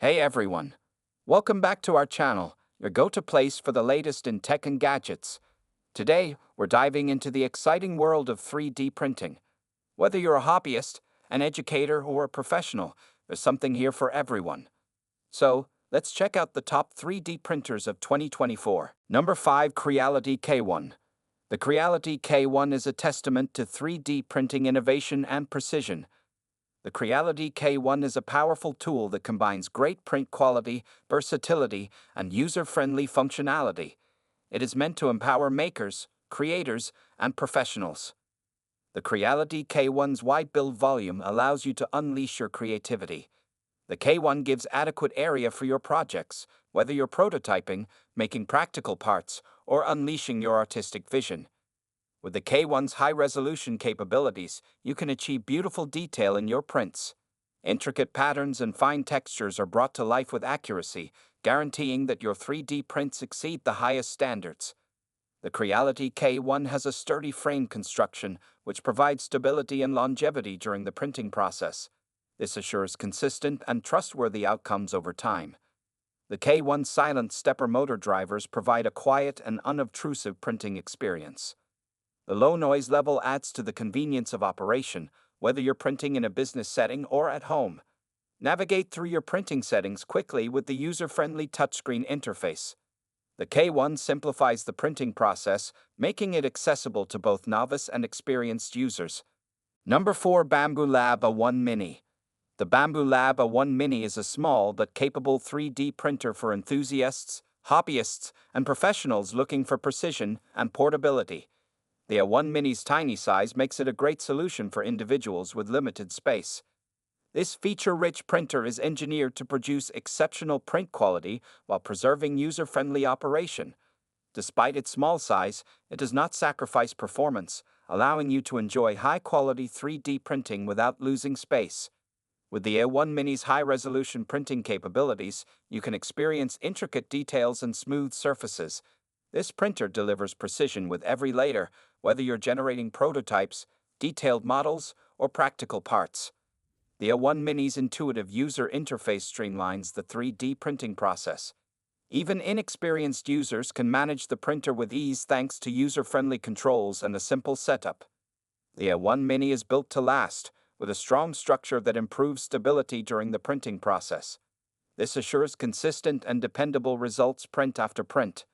Hey everyone! Welcome back to our channel, your go-to place for the latest in tech and gadgets. Today, we're diving into the exciting world of 3D printing. Whether you're a hobbyist, an educator, or a professional, there's something here for everyone. So, let's check out the top 3D printers of 2024. Number 5. Creality K1. The Creality K1 is a testament to 3D printing innovation and precision. The Creality K1 is a powerful tool that combines great print quality, versatility, and user-friendly functionality. It is meant to empower makers, creators, and professionals. The Creality K1's wide build volume allows you to unleash your creativity. The K1 gives adequate area for your projects, whether you're prototyping, making practical parts, or unleashing your artistic vision. With the K1's high-resolution capabilities, you can achieve beautiful detail in your prints. Intricate patterns and fine textures are brought to life with accuracy, guaranteeing that your 3D prints exceed the highest standards. The Creality K1 has a sturdy frame construction, which provides stability and longevity during the printing process. This assures consistent and trustworthy outcomes over time. The K1's silent stepper motor drivers provide a quiet and unobtrusive printing experience. The low noise level adds to the convenience of operation, whether you're printing in a business setting or at home. Navigate through your printing settings quickly with the user-friendly touchscreen interface. The K1 simplifies the printing process, making it accessible to both novice and experienced users. Number 4. Bamboo Lab A1 Mini. The Bamboo Lab A1 Mini is a small but capable 3D printer for enthusiasts, hobbyists, and professionals looking for precision and portability. The A1 Mini's tiny size makes it a great solution for individuals with limited space. This feature-rich printer is engineered to produce exceptional print quality while preserving user-friendly operation. Despite its small size, it does not sacrifice performance, allowing you to enjoy high-quality 3D printing without losing space. With the A1 Mini's high-resolution printing capabilities, you can experience intricate details and smooth surfaces. This printer delivers precision with every layer, whether you're generating prototypes, detailed models, or practical parts. The A1 Mini's intuitive user interface streamlines the 3D printing process. Even inexperienced users can manage the printer with ease thanks to user-friendly controls and a simple setup. The A1 Mini is built to last, with a strong structure that improves stability during the printing process. This assures consistent and dependable results print after print.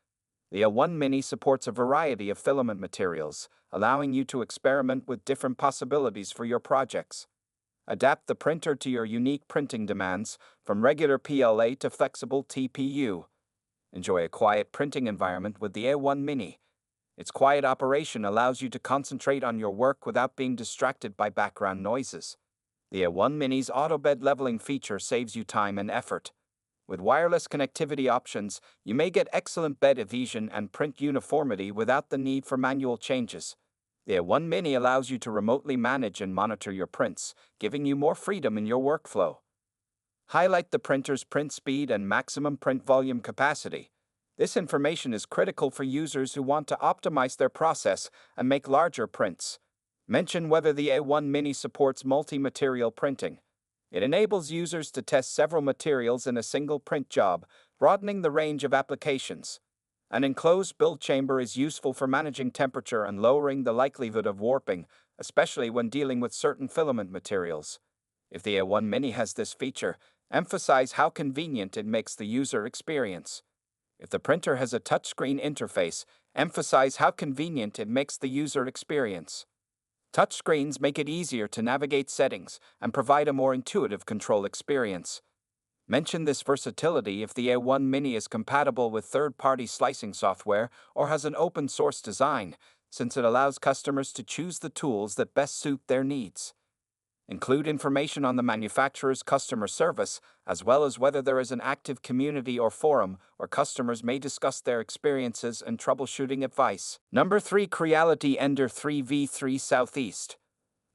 The A1 Mini supports a variety of filament materials, allowing you to experiment with different possibilities for your projects. Adapt the printer to your unique printing demands, from regular PLA to flexible TPU. Enjoy a quiet printing environment with the A1 Mini. Its quiet operation allows you to concentrate on your work without being distracted by background noises. The A1 Mini's auto bed leveling feature saves you time and effort. With wireless connectivity options, you may get excellent bed adhesion and print uniformity without the need for manual changes. The A1 Mini allows you to remotely manage and monitor your prints, giving you more freedom in your workflow. Highlight the printer's print speed and maximum print volume capacity. This information is critical for users who want to optimize their process and make larger prints. Mention whether the A1 Mini supports multi-material printing. It enables users to test several materials in a single print job, broadening the range of applications. An enclosed build chamber is useful for managing temperature and lowering the likelihood of warping, especially when dealing with certain filament materials. If the A1 Mini has this feature, emphasize how convenient it makes the user experience. If the printer has a touchscreen interface, emphasize how convenient it makes the user experience. Touchscreens make it easier to navigate settings and provide a more intuitive control experience. Mention this versatility if the A1 Mini is compatible with third-party slicing software or has an open-source design, since it allows customers to choose the tools that best suit their needs. Include information on the manufacturer's customer service, as well as whether there is an active community or forum where customers may discuss their experiences and troubleshooting advice. Number 3. Creality Ender 3v3 Southeast.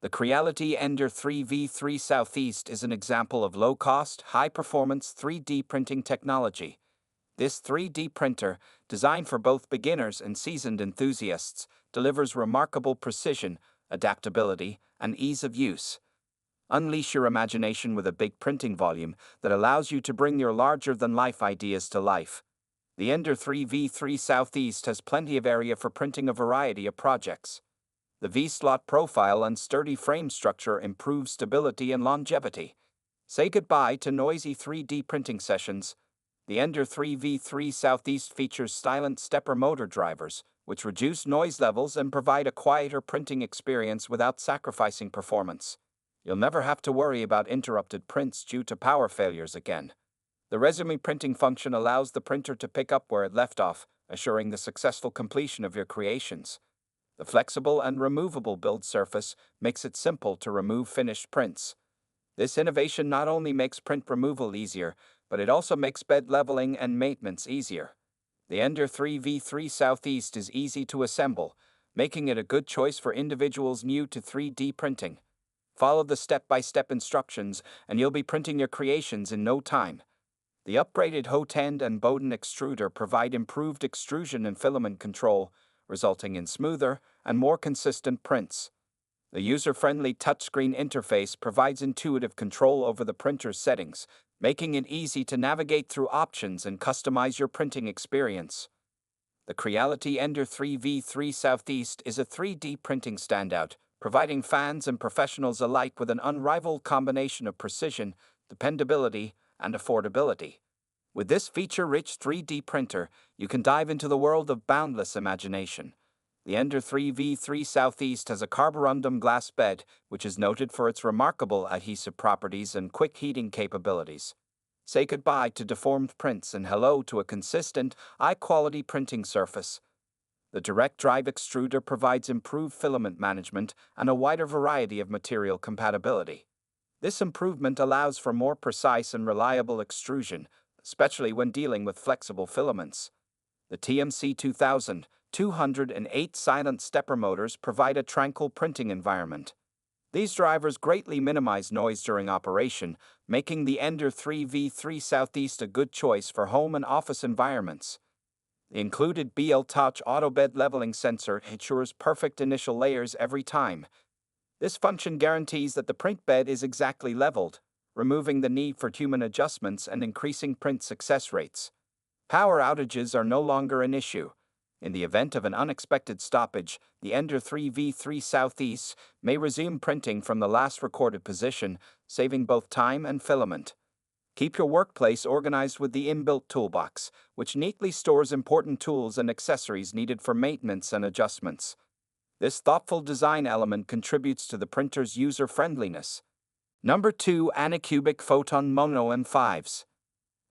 The Creality Ender 3v3 Southeast is an example of low-cost, high-performance 3D printing technology. This 3D printer, designed for both beginners and seasoned enthusiasts, delivers remarkable precision, adaptability, and ease of use. Unleash your imagination with a big printing volume that allows you to bring your larger-than-life ideas to life. The Ender 3v3 Southeast has plenty of area for printing a variety of projects. The V-slot profile and sturdy frame structure improve stability and longevity. Say goodbye to noisy 3D printing sessions. The Ender 3v3 Southeast features silent stepper motor drivers, which reduce noise levels and provide a quieter printing experience without sacrificing performance. You'll never have to worry about interrupted prints due to power failures again. The resume printing function allows the printer to pick up where it left off, assuring the successful completion of your creations. The flexible and removable build surface makes it simple to remove finished prints. This innovation not only makes print removal easier, but it also makes bed leveling and maintenance easier. The Ender 3v3 Southeast is easy to assemble, making it a good choice for individuals new to 3D printing. Follow the step-by-step instructions, and you'll be printing your creations in no time. The upgraded Photon and Photon extruder provide improved extrusion and filament control, resulting in smoother and more consistent prints. The user-friendly touchscreen interface provides intuitive control over the printer's settings, making it easy to navigate through options and customize your printing experience. The Creality Ender 3v3 Southeast is a 3D printing standout, providing fans and professionals alike with an unrivaled combination of precision, dependability, and affordability. With this feature-rich 3D printer, you can dive into the world of boundless imagination. The Ender 3v3 Southeast has a carborundum glass bed, which is noted for its remarkable adhesive properties and quick heating capabilities. Say goodbye to deformed prints and hello to a consistent, high-quality printing surface. The direct drive extruder provides improved filament management and a wider variety of material compatibility. This improvement allows for more precise and reliable extrusion, especially when dealing with flexible filaments. The TMC 2208 silent stepper motors provide a tranquil printing environment. These drivers greatly minimize noise during operation, making the Ender 3v3 Southeast a good choice for home and office environments. The included BL Touch auto bed leveling sensor ensures perfect initial layers every time. This function guarantees that the print bed is exactly leveled, removing the need for human adjustments and increasing print success rates. Power outages are no longer an issue. In the event of an unexpected stoppage, the Ender 3v3 Southeast may resume printing from the last recorded position, saving both time and filament. Keep your workplace organized with the inbuilt toolbox, which neatly stores important tools and accessories needed for maintenance and adjustments. This thoughtful design element contributes to the printer's user-friendliness. Number 2. Anac Photon Mono M5s.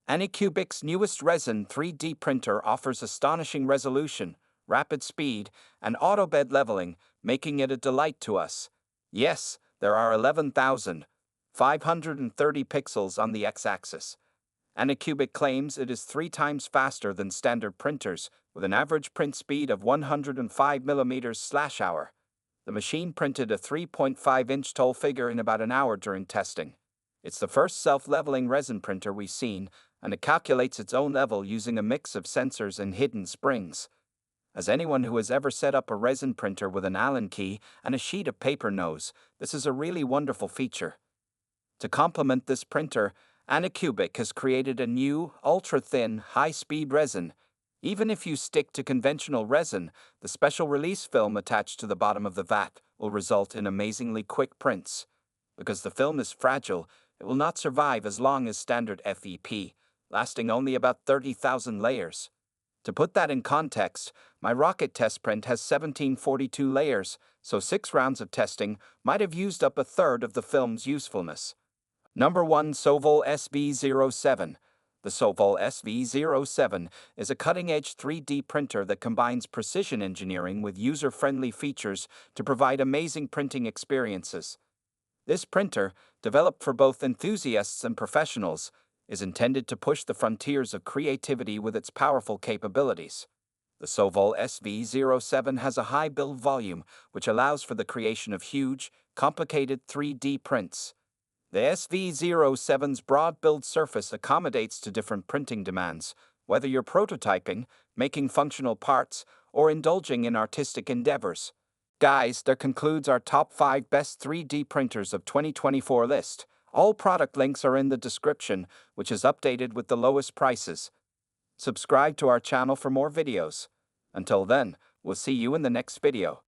Anac's newest resin 3D printer offers astonishing resolution, rapid speed, and auto bed leveling, making it a delight to us. Yes, there are 11,530 pixels on the x-axis. Anac claims it is 3 times faster than standard printers, with an average print speed of 105 mm/hour. The machine printed a 3.5-inch tall figure in about an hour during testing. It's the first self-leveling resin printer we've seen, and it calculates its own level using a mix of sensors and hidden springs. As anyone who has ever set up a resin printer with an Allen key and a sheet of paper knows, this is a really wonderful feature. To complement this printer, Anac has created a new, ultra-thin, high-speed resin. Even if you stick to conventional resin, the special release film attached to the bottom of the vat will result in amazingly quick prints. Because the film is fragile, it will not survive as long as standard FEP, lasting only about 30,000 layers. To put that in context, my Rocket test print has 1742 layers, so 6 rounds of testing might have used up a third of the film's usefulness. Number 1. Soal SV07. The Soal SV07 is a cutting-edge 3D printer that combines precision engineering with user-friendly features to provide amazing printing experiences. This printer, developed for both enthusiasts and professionals, is intended to push the frontiers of creativity with its powerful capabilities. The Soal SV07 has a high build volume, which allows for the creation of huge, complicated 3D prints. The SV07's broad build surface accommodates to different printing demands, whether you're prototyping, making functional parts, or indulging in artistic endeavors. Guys, that concludes our top 5 best 3D printers of 2024 list. All product links are in the description, which is updated with the lowest prices. Subscribe to our channel for more videos. Until then, we'll see you in the next video.